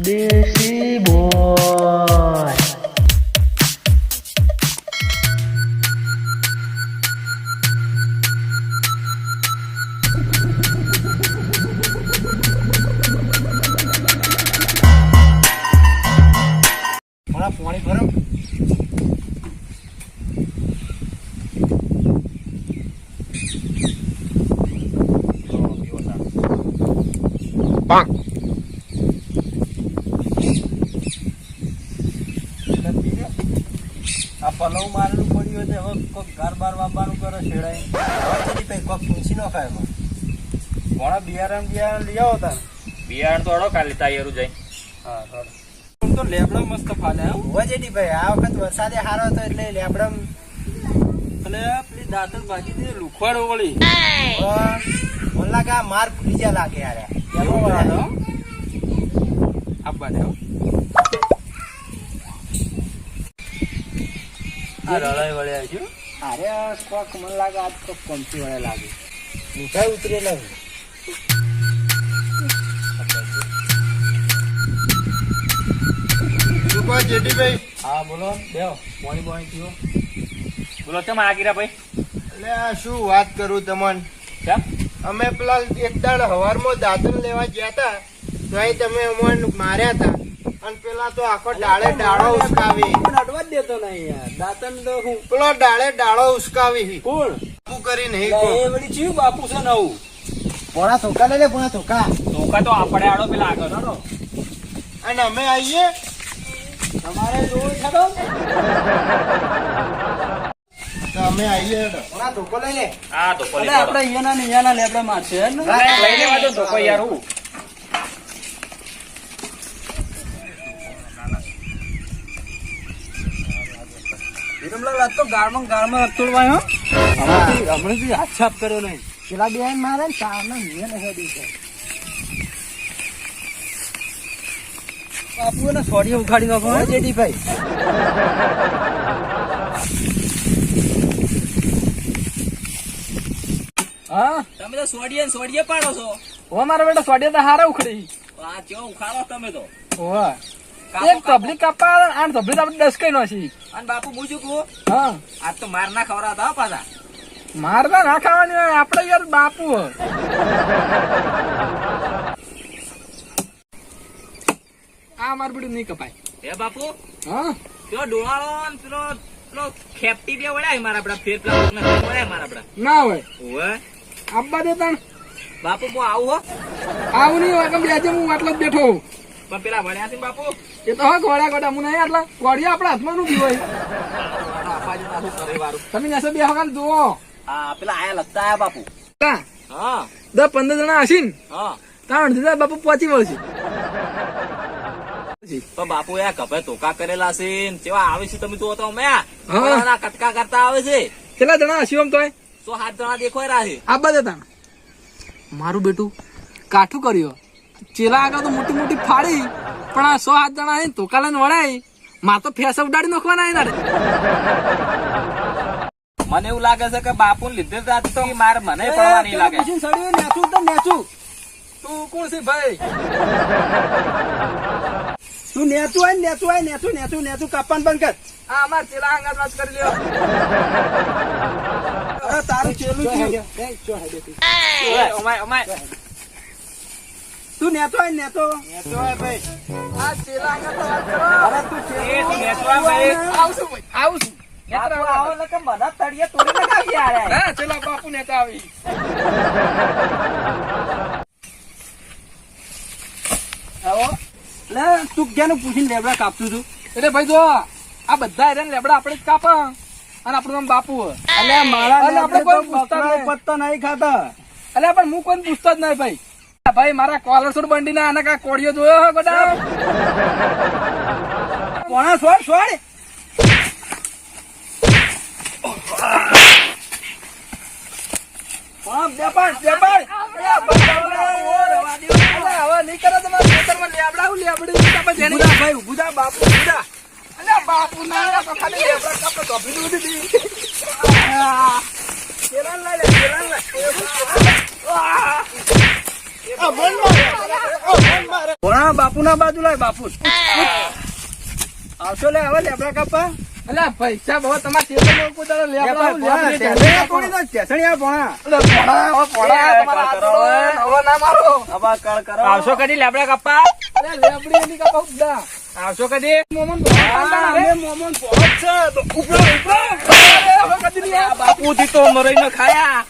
દેશી બોય. પાણી ભરો. આ પલવ મારેલું પડ્યું હોય હવે કોઈક ગાર બાર વાપવાનું કરે છેડાય હવે કોઈક પૂછી ન ખાય ઘણા બિયારણ લઈ આવો તાર બિયારણ તો હડો કાલે તૈયાર જાય. હા તો લેબડો મસ્ત ફાલે જેટી ભાઈ આ વખત વરસાદે સારો હતો એટલે લેબડમ એટલે પેલી દાંતણ ભાજી દે લુખવાડો વળી મને લાગે આ માર ફૂલી જા લાગે યાર આપવા દે આ રળાઈ વળ્યા છે અરે કોક મને લાગે આજ કોક કમતી વળે લાગે મીઠાઈ ઉતરેલા છે. જેઠીભાઈ હા બોલો દેવ પાણી પીવો. બોલો કેમ આ ગીરા ભાઈ? એટલે આ શું વાત કરું તમને કેમ? અમે પેલા એક દાડ હવારમાં દાંતણ લેવા ગયા હતા તો અહીં તમે અમને માર્યા હતા અને પેલા તો આખો ડાળે ડાળો ઉસકાવી અડવા જ દેતો નહીં યાર દાંતણ તો હું પેલો ડાળે ડાળો ઉસકાવી કોણ શું કરી નહીં એ વળી ચીવ બાપુ છે નવું પોણા ધોકા લે પોણા ધોકા તો આપણે આડો પેલા આગળ હડો અને અમે આવીએ તમારે જોવું છે તો અમે આવીએ પોણા ધોકો લઈ લે. હા તો આપણે અહીંયાના લેબડા મારશે લઈ લેવા દો ધોકો યાર. હું તો ગાળમાં અડતોડવાય હમણાં હાથ છાપ કર્યો નહીં પેલા બે મારે ને ચારના નિયમ હેડી છે બાપુ ને સોડીએ ઉખાડી નાખો જેડી ભાઈ. હા તમે તો સોડીએ પાડો છો. ઓ મારા બેટા સોડીએ તો હારા ઉખડી. આ ચો ઉખાડો તમે તો. ઓહ એક તબલી કાપા આઠ તબલી આપણે 10 કઈ નોસી. અને બાપુ મૂજું કહું હા આજ તો માર ના ખવડાવતા પાછા. મારતા ના ખાવાની હોય આપડે યાર બાપુ. આ માર બધું નહીં કપાય હે બાપુ હા પેલો ડોળાળો ને પેલો ખેપટી બે વળ્યા મારા આપડા ફેર પેલા વળ્યા મારા આપડા ના હોય ઓવે આપવા દેતા બાપુ હું આવું હો. આવું નહીં હોય કેમ આજે હું આટલો જ બેઠો પણ પેલા વળ્યા છે બાપુ એ તો હા ગોળા ગોડા હું નહીં આટલા ગોળિયા આપડા હાથમાં નું હોય તમે જશે બે વખત જુઓ. હા પેલા આયા લગતા આયા બાપુ. હા 10-15 જણા હશે ને હા ત્રણ દીધા બાપુ પહોંચી વળશે. તો બાપુ એ ગભે ધોકા કરેલા છે ને કેવા આવે છે તમે તો મેં હા. કટકા કરતા આવે છે. કેટલા જણા હશે આમ તો 6-7 જણા દેખાય રહ્યા છે. આપવા દેતા મારું બેટું કાઠું કર્યો ચેલા આગળ તો મોટી મોટી ફાડી પણ આ 6-7 જણા હે ધોકા લઈને વળાય માં તો ફેસ ઉડાડી નાખવાના એના. મને એવું લાગે છે કે બાપુ લીધે તો મારે મને પડવા નહીં લાગે. તું કોણ છે ભાઈ? તું નેચું કાપવાનું બંધ કર. હા અમાર ચેલા અંગાત વાત કરી લ્યો. તારું ચેલું તું નેતો ભાઈ આ ચેલા અંગાત વાત કરો. અરે તું આવું છું બધા તળિયે તોડી લગાવી યાર. હા ચેલા બાપુ નેતા આવી. તું ક્યાંનું પૂછીને લેબડા કાપતું તું? એટલે ભાઈ જો આ બધા લેબડા આપણે જ કાપા અને આપણું નામ બાપુ. એટલે મારા આપણે કોઈ પત્તા નહીં ખાતા. એટલે પણ હું કોઈ પૂછતો જ નહીં ભાઈ. ભાઈ મારા કોલર બંડી ના આના કા કોડિયો જોયો ગોડા પોણા છોડ બાપુ ના ખાલી બાપુ ના બાજુ લાય બાપુ આવશો લે હવે લેબડા કાપા અલ્યા પૈસા બહુ તમારે ટેબલ ઉપર તારે લેબડા તોડી દો ચેસણિયા ભોણા આવશો કદી લેબડા કપ્પા લેબડી એની કાપા ઉડા આવશો કદી મોમન મોમન પહોંચ છે ઉપરો બાપુ થી તો મરાઈ ન ખાયા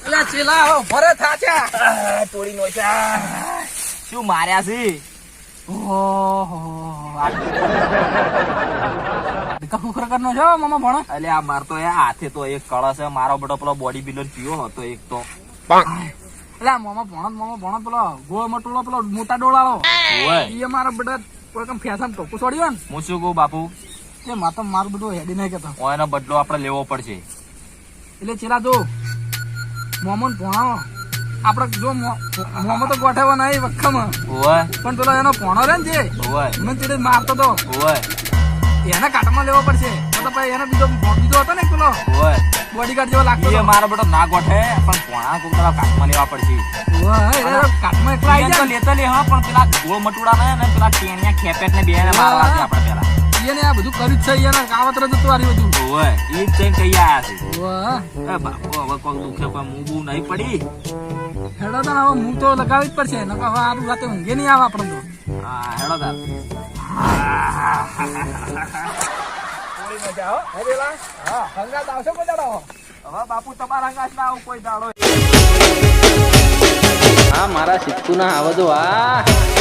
અલ્યા ચેલા હો ભરે થાચા તોડી નો શું માર્યા છે નો છો મામા ભણો અલે આ મારતો એ હાથે તો એક કળશ છે મારો બેટો પેલો બોડી બિલ્ડર પીવો હતો એક તો અલ્યા મામા ભણો પેલો ગોળ મટોળો પેલો મોટા ડોળાળો ઓય એ મારા બેટા કોઈ કમ ફેશન ટોપું છોડ્યો ને હું શું કહું બાપુ એ માતો મારું બધું હેડી નહીં કેતો એનો બદલો આપડે લેવો પડશે એટલે ચેલા જો મોમન ભણાવો આપડે જો મોમો તો ગોઠવ્યો નહીં વખમાં ઓય પણ પેલો એનો ભણો રે ને જે ઓય મને ચીડે મારતો તો ઓય એને કાટમાં લેવો પડશે તો પછી એને બીજો હતો ને પેલો ઓય બોડીગાર્ડ જેવો લાગતો એ મારો બેટો ના ગોઠે પણ પોણા કુકડા કાટમાં લેવા પડશે કાટમાં એકલા આવી તો લેતો લે હા પણ પેલા ગોળ મટુડા ને પેલા ટેનિયા ખેપેટ ને બે ને મારવા છે આપણે પેલા એને આ બધું કર્યું જ છે એને કાવતર જતું વારી બધું ઓય ઈ જ જઈને કઈ આયા છે ઓહ એ બાપુ હવે કોઈ દુખે કોઈ મું બું નહીં પડી હેડો તો હવે હું તો લગાવી જ પડશે નકર હવે આ રાતે ઊંઘે નહીં આવે આપણે તો હા હેડો તાર મજા હો હે પેલા હા હંગાત આવશે કોઈ દાડો હવે બાપુ તમારા અંગાસ ના આવું કોઈ દાડો હા મારા સિત્તુ ના આવો તો આ